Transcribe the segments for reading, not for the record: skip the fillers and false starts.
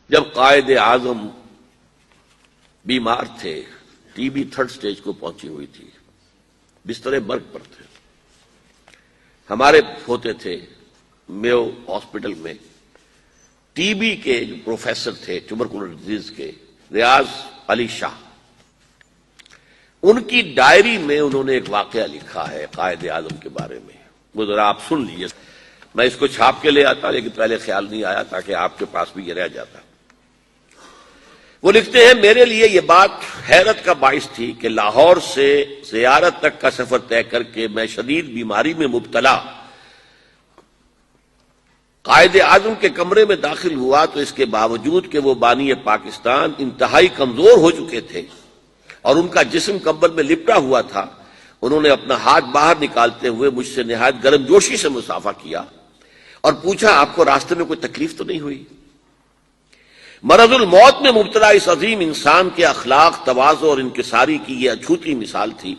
جب قائد اعظم بیمار تھے، ٹی بی 3rd stage کو پہنچی ہوئی تھی، بستر مرگ پر تھے، ہمارے ہوتے تھے میو ہاسپٹل میں ٹی بی کے جو پروفیسر تھے ٹیوبرکلوز ڈیزیز کے، ریاض علی شاہ، ان کی ڈائری میں انہوں نے ایک واقعہ لکھا ہے قائد اعظم کے بارے میں، وہ ذرا آپ سن لیجیے۔ میں اس کو چھاپ کے لے آتا لیکن پہلے خیال نہیں آیا تاکہ آپ کے پاس بھی یہ رہ جاتا۔ وہ لکھتے ہیں، میرے لیے یہ بات حیرت کا باعث تھی کہ لاہور سے زیارت تک کا سفر طے کر کے میں شدید بیماری میں مبتلا قائد اعظم کے کمرے میں داخل ہوا تو اس کے باوجود کہ وہ بانی پاکستان انتہائی کمزور ہو چکے تھے اور ان کا جسم کمبل میں لپٹا ہوا تھا، انہوں نے اپنا ہاتھ باہر نکالتے ہوئے مجھ سے نہایت گرم جوشی سے مصافحہ کیا اور پوچھا، آپ کو راستے میں کوئی تکلیف تو نہیں ہوئی؟ مرض الموت میں مبتلا اس عظیم انسان کے اخلاق، تواضع اور انکساری کی یہ اچھوتی مثال تھی۔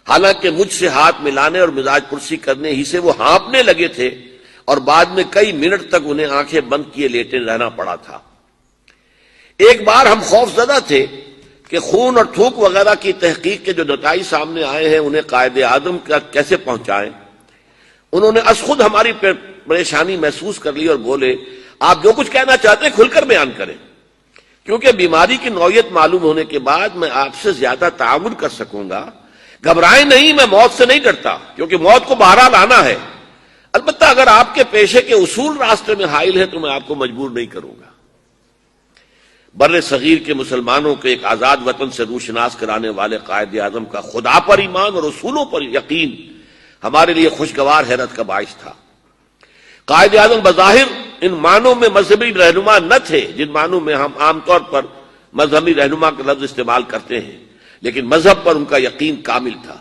حالانکہ مجھ سے ہاتھ ملانے اور مزاج پرسی کرنے ہی سے وہ ہانپنے لگے تھے اور بعد میں کئی منٹ تک انہیں آنکھیں بند کیے لیٹے رہنا پڑا تھا۔ ایک بار ہم خوف زدہ تھے کہ خون اور تھوک وغیرہ کی تحقیق کے جو نتائج سامنے آئے ہیں انہیں قائد اعظم کا کیسے پہنچائیں۔ انہوں نے از خود ہماری پریشانی محسوس کر لی اور بولے، آپ جو کچھ کہنا چاہتے ہیں کھل کر بیان کریں، کیونکہ بیماری کی نوعیت معلوم ہونے کے بعد میں آپ سے زیادہ تعاون کر سکوں گا۔ گھبرائیں نہیں، میں موت سے نہیں ڈرتا کیونکہ موت کو بہرحال آنا ہے، البتہ اگر آپ کے پیشے کے اصول راستے میں حائل ہیں تو میں آپ کو مجبور نہیں کروں گا۔ بر صغیر کے مسلمانوں کو ایک آزاد وطن سے روشناس کرانے والے قائد اعظم کا خدا پر ایمان اور اصولوں پر یقین ہمارے لیے خوشگوار حیرت کا باعث تھا۔ قائد اعظم بظاہر ان معنوں میں مذہبی رہنما نہ تھے جن معنوں میں ہم عام طور پر مذہبی رہنما کا لفظ استعمال کرتے ہیں، لیکن مذہب پر ان کا یقین کامل تھا۔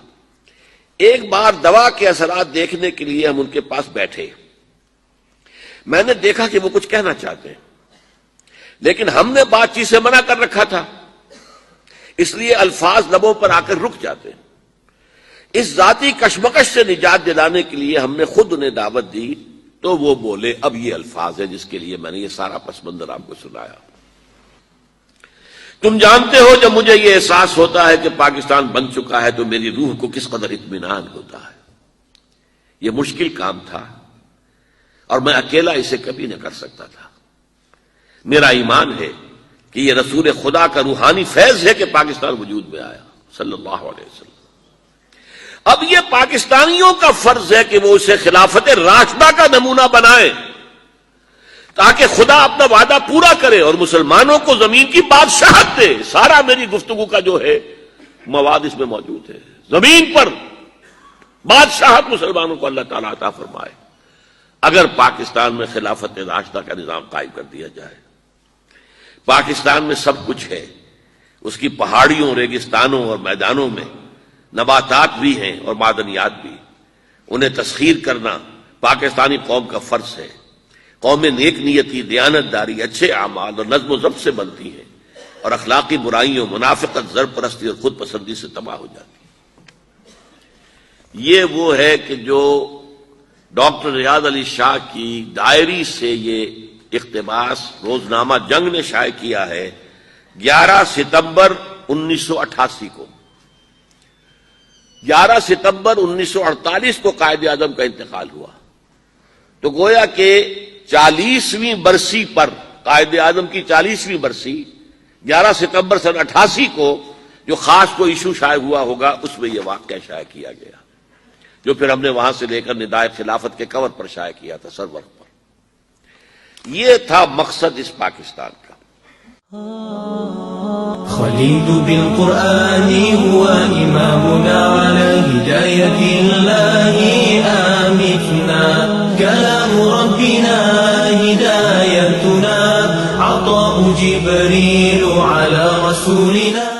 ایک بار دوا کے اثرات دیکھنے کے لیے ہم ان کے پاس بیٹھے، میں نے دیکھا کہ وہ کچھ کہنا چاہتے ہیں لیکن ہم نے بات چیت سے منع کر رکھا تھا، اس لیے الفاظ لبوں پر آ کر رک جاتے ہیں۔ اس ذاتی کشمکش سے نجات دلانے کے لیے ہم نے خود انہیں دعوت دی تو وہ بولے، اب یہ الفاظ ہے جس کے لیے میں نے یہ سارا پس منظر آپ کو سنایا۔ تم جانتے ہو جب مجھے یہ احساس ہوتا ہے کہ پاکستان بن چکا ہے تو میری روح کو کس قدر اطمینان ہوتا ہے۔ یہ مشکل کام تھا اور میں اکیلا اسے کبھی نہ کر سکتا تھا۔ میرا ایمان ہے کہ یہ رسول خدا کا روحانی فیض ہے کہ پاکستان وجود میں آیا صلی اللہ علیہ وسلم۔ اب یہ پاکستانیوں کا فرض ہے کہ وہ اسے خلافت راشدہ کا نمونہ بنائیں تاکہ خدا اپنا وعدہ پورا کرے اور مسلمانوں کو زمین کی بادشاہت دے۔ سارا میری گفتگو کا جو ہے مواد اس میں موجود ہے۔ زمین پر بادشاہت مسلمانوں کو اللہ تعالیٰ عطا فرمائے اگر پاکستان میں خلافت راشدہ کا نظام قائم کر دیا جائے۔ پاکستان میں سب کچھ ہے، اس کی پہاڑیوں، ریگستانوں اور میدانوں میں نباتات بھی ہیں اور معدنیات بھی، انہیں تسخیر کرنا پاکستانی قوم کا فرض ہے۔ قوم نیک نیتی، دیانت داری، اچھے اعمال اور نظم و ضبط سے بنتی ہے اور اخلاقی برائیوں، منافقت، زر پرستی اور خود پسندی سے تباہ ہو جاتی ہے۔ یہ وہ ہے کہ جو ڈاکٹر ریاض علی شاہ کی ڈائری سے یہ اقتباس روزنامہ جنگ نے شائع کیا ہے 11 ستمبر 1988 کو۔ 11 ستمبر 1948 کو قائد اعظم کا انتقال ہوا، تو گویا کہ 40ویں برسی پر، قائد اعظم کی 40ویں برسی 11 ستمبر سن 88 کو جو خاص کو ایشو شائع ہوا ہوگا اس میں یہ واقعہ شائع کیا گیا، جو پھر ہم نے وہاں سے لے کر ندائے خلافت کے کور پر شائع کیا تھا، سرورق پر۔ یہ تھا مقصد اس پاکستان کا۔ خليل بالقرآن هو إمامنا على هداية الله آمتنا كلام ربنا هدايتنا عطاء جبريل على رسولنا